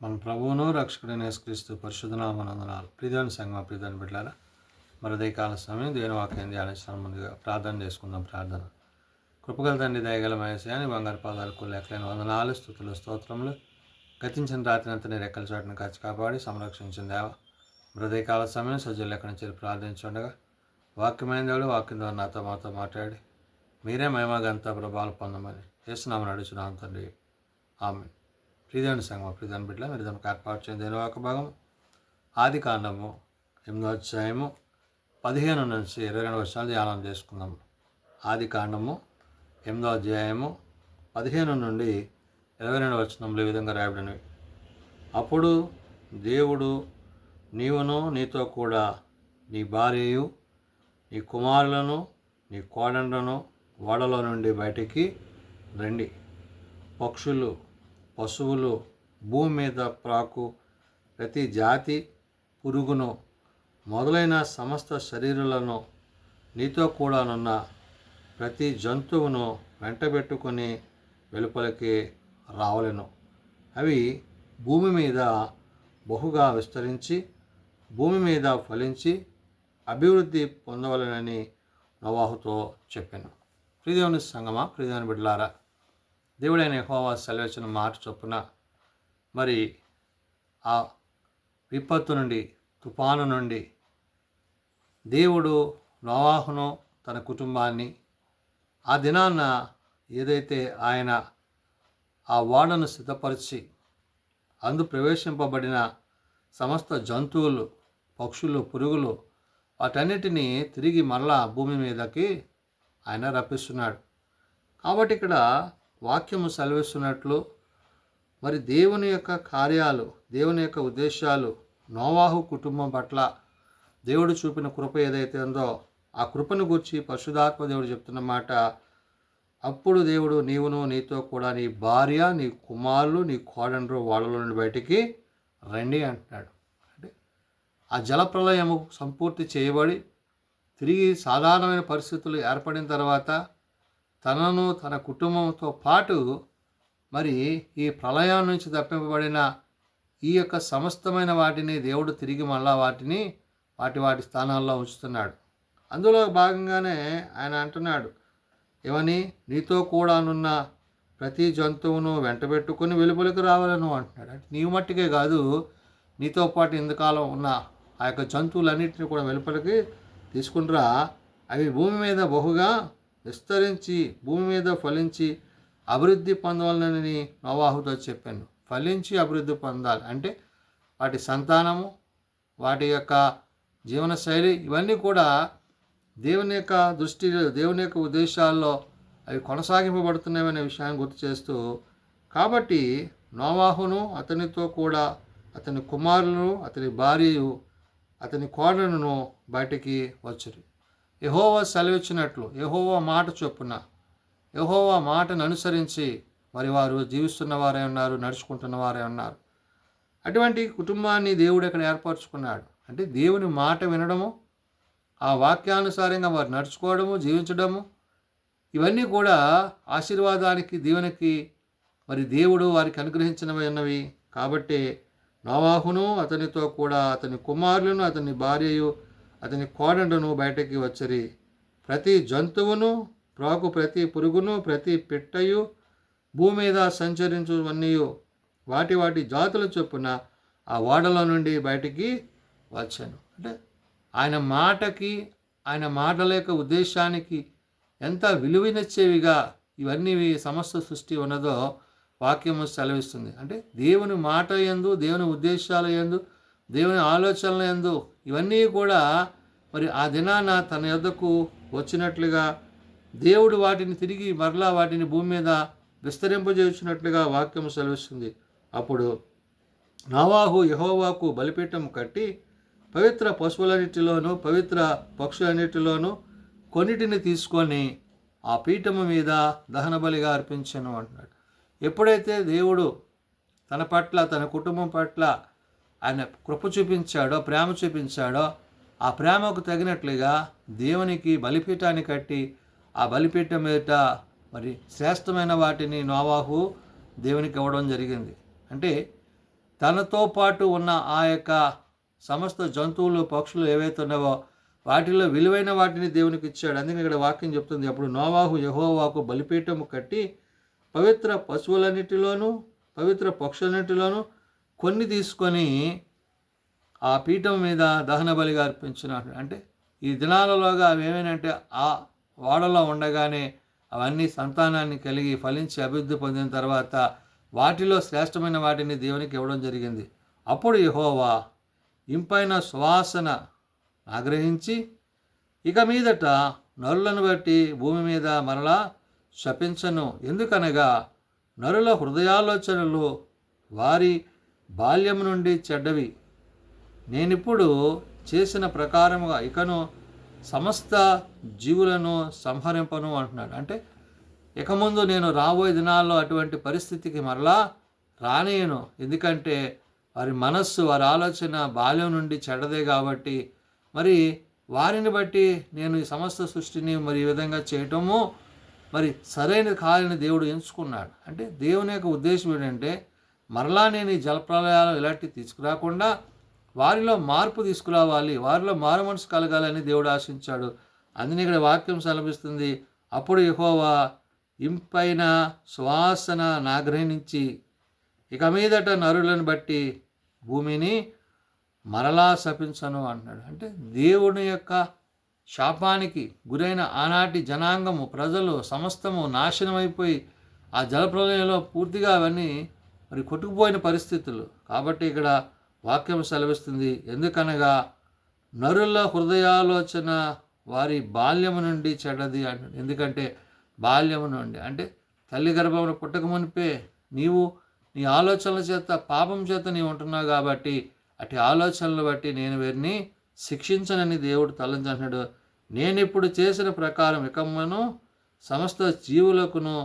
మన ప్రభువును రక్షకుడైన యేసుక్రీస్తు పరిశుద్ధ నామమున ప్రియమైన సంగమ ప్రియమైన బిడ్డలారా, మరి ఉదయకాల సమయం దేవుని వాక్యం ధ్యానించడం ముందుగా ప్రార్థన చేసుకుందాం. ప్రార్థన. కృపగల తండ్రి, దయగల మహేశాని బంగారు పాదాలకు లెక్కలేని వందనాలు, స్తుతులు, స్తోత్రములు. గతించిన రాత్రి అంతా నీ రెక్కల చాటును కాచి కాపాడి సంరక్షించిన దేవ, ఉదయకాల సమయం సజ్జలు లెక్క నుంచి ప్రార్థించుండగా వాక్యమైన దేవుడు వాక్యం ద్వారా నాతో మాతో మాట్లాడి మీరే మహిమగంతా ప్రభావాలు పొందమని యేసునామమున అడుగుచున్నాను తండ్రి. ఆమేన్. ప్రియమైన సంగమ ప్రియమైన బిడ్డల మీరు దానికి ఏర్పాటు చేయని దేని వాక్య భాగం ఆది కాండము 8వ అధ్యాయము 15 నుంచి 22 వర్షాలు ధ్యానం చేసుకుందాము. ఆది కాండము 8వ అధ్యాయము 15 నుండి 22 వచనంలో ఈ విధంగా రాయబడినవి. అప్పుడు దేవుడు, నీవును నీతో కూడా నీ భార్యయు నీ కుమారులను నీ కోడండ్లను ఓడలో నుండి బయటికి రండి. పక్షులు, పశువులు, భూమి మీద ప్రాకు ప్రతి జాతి పురుగును మొదలైన సమస్త శరీరాలను నీతో కూడానున్న ప్రతి జంతువును వెంటబెట్టుకొని వెలుపలికి రావలెను. అవి భూమి మీద బహుగా విస్తరించి భూమి మీద ఫలించి అభివృద్ధి పొందవలెనని నోవాహుతో చెప్పాను. ప్రియదేవుని సంగమా, ప్రియదేవుని బిడ్డలారా, దేవుడైన యెహోవా సెలవిచ్చిన మాట చొప్పున మరి ఆ విపత్తు నుండి, తుఫాను నుండి దేవుడు నోవాహును తన కుటుంబాన్ని ఆ దినాన ఏదైతే ఆయన ఆ ఓడను సిద్ధపరిచి అందు ప్రవేశింపబడిన సమస్త జంతువులు, పక్షులు, పురుగులు వాటన్నిటినీ తిరిగి మరలా భూమి మీదకి ఆయన రప్పిస్తున్నాడు. కాబట్టి ఇక్కడ వాక్యము సెలవిస్తున్నట్లు మరి దేవుని యొక్క కార్యాలు, దేవుని యొక్క ఉద్దేశాలు, నోవాహు కుటుంబం పట్ల దేవుడు చూపిన కృప ఏదైతే ఉందో ఆ కృపను గురించి పరిశుద్ధాత్మ దేవుడు చెప్తున్న మాట, అప్పుడు దేవుడు, నీవును నీతో కూడా నీ భార్య, నీ కుమారులు, నీ కోడండ్రు ఓడలో నుండి బయటికి రండి అంటున్నాడు. అంటే ఆ జలప్రలయము సంపూర్తి చేయబడి తిరిగి సాధారణమైన పరిస్థితులు ఏర్పడిన తర్వాత తనను తన కుటుంబంతో పాటు మరి ఈ ప్రళయం నుంచి తప్పింపబడిన ఈ యొక్క సమస్తమైన వాటిని దేవుడు తిరిగి మళ్ళా వాటిని వాటి స్థానాల్లో ఉంచుతున్నాడు. అందులో భాగంగానే ఆయన అంటున్నాడు, ఏమని, నీతో కూడానున్న ప్రతి జంతువును వెంటబెట్టుకొని వెలుపలికి రావాలను అంటున్నాడు. అంటే నీవు మట్టికే కాదు, నీతో పాటు ఇంతకాలం ఉన్న ఆ యొక్క జంతువులన్నింటినీ కూడా వెలుపలికి తీసుకునిరా. అవి భూమి మీద బహుగా విస్తరించి భూమి మీద ఫలించి అభివృద్ధి పొందవాలని నోవాహుతో చెప్పాను. ఫలించి అభివృద్ధి పొందాలి అంటే వాటి సంతానము, వాటి యొక్క జీవనశైలి ఇవన్నీ కూడా దేవుని యొక్క దృష్టిలో, దేవుని యొక్క ఉద్దేశాల్లో అవి కొనసాగింపబడుతున్నాయనే విషయాన్ని గుర్తు చేస్తూ, కాబట్టి నోవాహును అతనితో కూడా అతని కుమారులను, అతని భార్యయు, అతని కోడలను బయటికి వచ్చురు. యెహోవా సెలవిచ్చినట్లు, యెహోవా మాట చొప్పున, యెహోవా మాటను అనుసరించి మరి వారు జీవిస్తున్న వారే ఉన్నారు, నడుచుకుంటున్న వారే ఉన్నారు. అటువంటి కుటుంబాన్ని దేవుడు ఇక్కడ ఏర్పరచుకున్నాడు. అంటే దేవుని మాట వినడము, ఆ వాక్యానుసారంగా వారు నడుచుకోవడము, జీవించడము, ఇవన్నీ కూడా ఆశీర్వాదానికి, దీవెనకి మరి దేవుడు వారికి అనుగ్రహించినవి ఉన్నవి. కాబట్టి నోవాహును అతనితో కూడా అతని కుమారులను, అతని భార్యయు, అతని కోడండును బయటకి వచ్చరి. ప్రతి జంతువును, ప్రాకు ప్రతి పురుగును, ప్రతి పిట్టయు, భూమి మీద సంచరించువన్నీ వాటి జాతుల చొప్పున ఆ ఓడలో నుండి బయటికి వచ్చాను. అంటే ఆయన మాటకి, ఆయన మాటల యొక్క ఉద్దేశానికి ఎంత విలువనిచ్చేవిగా ఇవన్నీ సమస్త సృష్టి ఉన్నదో వాక్యము సెలవిస్తుంది. అంటే దేవుని మాట యందు, దేవుని ఉద్దేశాల యందు, దేవుని ఆలోచనల యందు ఇవన్నీ కూడా మరి ఆ దినాన తన యొద్దకు వచ్చినట్లుగా దేవుడు వాటిని తిరిగి మరలా వాటిని భూమి మీద విస్తరింపజేసినట్లుగా వాక్యము సెలవిస్తుంది. అప్పుడు నోవాహు యెహోవాకు బలిపీఠం కట్టి పవిత్ర పశువులన్నిటిలోనూ, పవిత్ర పక్షులన్నిటిలోనూ కొన్నిటిని తీసుకొని ఆ పీఠము మీద దహన బలిగా అర్పించను అంటున్నాడు. ఎప్పుడైతే దేవుడు తన పట్ల, తన కుటుంబం పట్ల ఆయన కృప చూపించాడో, ప్రేమ చూపించాడో, ఆ ప్రేమకు తగినట్లుగా దేవునికి బలిపీఠాన్ని కట్టి ఆ బలిపీఠం మీద మరి శ్రేష్టమైన వాటిని నోవాహు దేవునికి ఇవ్వడం జరిగింది. అంటే తనతో పాటు ఉన్న ఆ యొక్క సమస్త జంతువులు పక్షులు ఏవైతే ఉన్నావో వాటిలో విలువైన వాటిని దేవునికి ఇచ్చాడు. అందుకే ఇక్కడ వాక్యం చెప్తుంది, అప్పుడు నోవాహు యెహోవాకు బలిపీఠము కట్టి పవిత్ర పశువులన్నిటిలోనూ పవిత్ర పక్షులన్నిటిలోనూ కొన్ని తీసుకొని ఆ పీఠం మీద దహన బలిగా అర్పించినాడు. అంటే ఈ దినాలలోగా అవి ఏమైనాయంటే ఆ ఓడలో ఉండగానే అవన్నీ సంతానాన్ని కలిగి ఫలించి అభివృద్ధి పొందిన తర్వాత వాటిలో శ్రేష్టమైన వాటిని దేవునికి ఇవ్వడం జరిగింది. అప్పుడు యెహోవా ఇంపైన సువాసన ఆగ్రహించి ఇక మీదట నరులను బట్టి భూమి మీద మరలా శపించను. ఎందుకనగా నరుల హృదయాలోచనలు వారి బాల్యం నుండి చెడ్డవి. నేనిప్పుడు చేసిన ప్రకారముగా ఇకను సమస్త జీవులను సంహరింపను అంటున్నాడు. అంటే ఇక ముందు నేను రాబోయే దినాల్లో అటువంటి పరిస్థితికి మరలా రానేయను. ఎందుకంటే వారి మనస్సు, వారి ఆలోచన బాల్యం నుండి చెడ్డదే కాబట్టి మరి వారిని బట్టి నేను ఈ సమస్త సృష్టిని మరి ఈ విధంగా చేయటము మరి సరైనది కాదని దేవుడు ఎంచుకున్నాడు. అంటే దేవుని యొక్క ఉద్దేశం ఏంటంటే మరలా నేను ఈ జలప్రలయాలు ఇలాంటివి తీసుకురాకుండా వారిలో మార్పు తీసుకురావాలి, వారిలో మారు మనసు కలగాలని దేవుడు ఆశించాడు. అందుని ఇక్కడ వాక్యం సెలవిస్తుంది, అప్పుడు యెహోవా ఇంపైన సువాసన నాగ్రహించి ఇక మీదట నరులను బట్టి భూమిని మరలా శపించను అంటున్నాడు. అంటే దేవుని యొక్క శాపానికి గురైన ఆనాటి జనాంగము, ప్రజలు సమస్తము నాశనం అయిపోయి ఆ జలప్రలయంలో పూర్తిగా అవన్నీ మరి కొట్టుకుపోయిన పరిస్థితులు. కాబట్టి ఇక్కడ వాక్యం సెలవిస్తుంది, ఎందుకనగా నరుల హృదయాలోచన వారి బాల్యము నుండి చెడ్డది అంటాడు. ఎందుకంటే బాల్యము నుండి అంటే తల్లి గర్భంలో పుట్టక మునిపే నీవు నీ ఆలోచనల చేత పాపం చేత నీవు ఉంటున్నావు కాబట్టి అటు ఆలోచనలు బట్టి నేను వీరిని శిక్షించనని దేవుడు తలంచంటున్నాడు. నేను ఇప్పుడు చేసిన ప్రకారం ఇకమ్మను సమస్త జీవులకును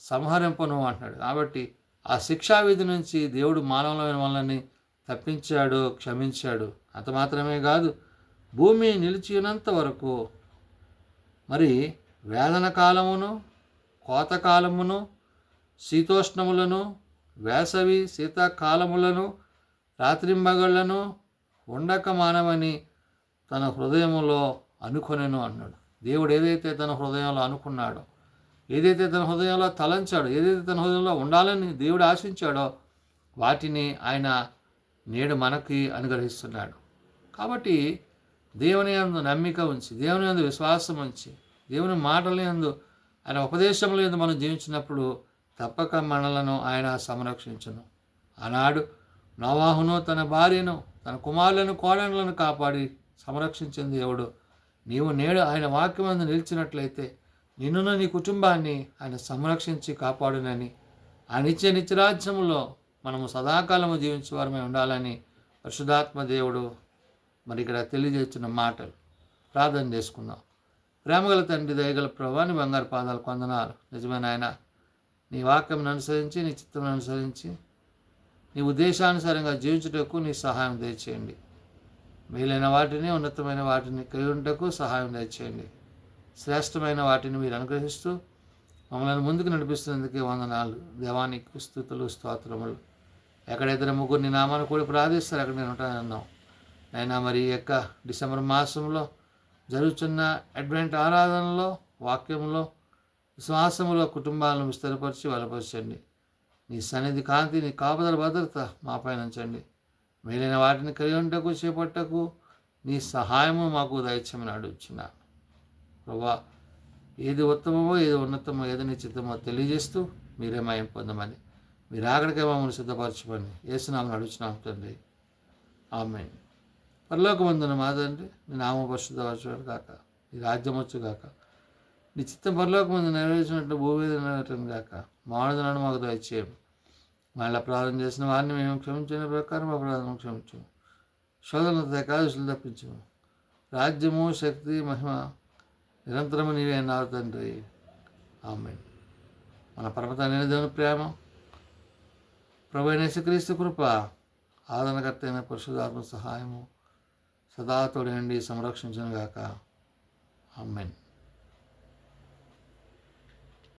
సంహరింపను అంటున్నాడు. కాబట్టి ఆ శిక్షావిధి నుంచి దేవుడు మానవులైన వాళ్ళని తప్పించాడు, క్షమించాడు. అంత మాత్రమే కాదు, భూమి నిలిచినంత వరకు మరి వేదన కాలమును, కోతకాలమును, శీతోష్ణములను, వేసవి శీతాకాలములను, రాత్రింబగళ్లను ఉండక మానవని తన హృదయంలో అనుకొనెను అన్నాడు. దేవుడు ఏదైతే తన హృదయంలో అనుకున్నాడో, ఏదైతే తన హృదయంలో తలంచాడో, ఏదైతే తన హృదయంలో ఉండాలని దేవుడు ఆశించాడో వాటిని ఆయన నేడు మనకి అనుగ్రహిస్తున్నాడు. కాబట్టి దేవుని యందు నమ్మిక ఉంచి, దేవుని యందు విశ్వాసం ఉంచి, దేవుని మాటల యందు ఆయన ఉపదేశముల యందు మనం జీవించినప్పుడు తప్పక మనలను ఆయన సంరక్షించును. ఆనాడు నోవాహును తన భార్యను, తన కుమారులను, కోడళ్లను కాపాడి సంరక్షించిన దేవుడు నీవు నేడు ఆయన వాక్యమందు నిలిచినట్లయితే నిన్నును నీ కుటుంబాన్ని ఆయన సంరక్షించి కాపాడునని, ఆయన ఇచ్చే నిత్యరాజ్యంలో మనము సదాకాలము జీవించేవారమై ఉండాలని పరిశుద్ధాత్మ దేవుడు మరి ఇక్కడ తెలియజేస్తున్న మాటలు. ప్రార్థన చేసుకుందాం. ప్రేమగల తండ్రి, దయగల ప్రభువా, నీ బంగారు పాదాలు వందనాలు. నిజమైన ఆయన నీ వాక్యం అనుసరించి, నీ చిత్తం అనుసరించి, నీ ఉద్దేశానుసారంగా జీవించుటకు నీ సహాయం దయచేయండి. మేలైన వాటిని, ఉన్నతమైన వాటిని కలిగి సహాయం దయచేయండి. శ్రేష్టమైన వాటిని మీరు అనుగ్రహిస్తూ మమ్మల్ని ముందుకు నడిపిస్తున్నందుకే వందనాలు. దేవానికి స్తుతులు, స్తోత్రములు. ఎక్కడైతే ముగ్గురు నీ నామాన్ని కూడా ప్రార్థిస్తారు అక్కడ నేను ఉంటానన్నాం. అయినా మరి ఈ యొక్క డిసెంబర్ మాసంలో జరుగుతున్న అడ్వెంట్ ఆరాధనలో, వాక్యంలో, విశ్వాసంలో కుటుంబాలను విస్తరపరిచి బలపరచండి. నీ సన్నిధి కాంతి, నీ కాపుదల భద్రత మాపై ఉంచండి. మేలైన వాటిని కలిగి ఉంటకు, చేపట్టకు నీ సహాయము మాకు దయచేయమని అడుగుచున్నాను. ప్రభా, ఏది ఉత్తమమో, ఏది ఉన్నతమో, ఏది నిశ్చితమో తెలియజేస్తూ మీరే మయం పొందమని, మీరు ఆఖరికే మమ్మల్ని సిద్ధపరచమని యేసునామమున అడుగుచున్నాము తండ్రి. ఆమేన్. పరలోకమందున మా తండ్రి, నీ నామము పరిశుద్ధపరచబడును గాక, నీ రాజ్యం వచ్చుగాక, నీ చిత్తం పరలోకమందు నెరవేర్చినట్లు భూమి మీద నెరవేరును గాక. మానవులను మాకు దయచేయము. మళ్ళీ అపరాధం చేసిన వారిని మేము క్షమించిన ప్రకారం అపరాధం క్షమించము. శోధనతో ఏకాదశులు తప్పించము. రాజ్యము, శక్తి, మహిమ నిరంతరము నీవే అన్నావు తండ్రి. ఆమేన్. మన పరమతండ్రి దేవుని ప్రేమ, ప్రభువైన యేసుక్రీస్తు కృప, ఆదరణకర్త అయిన పరిశుద్ధాత్మ సహాయము సదా తోడేండి సంరక్షించును గాక. ఆమేన్.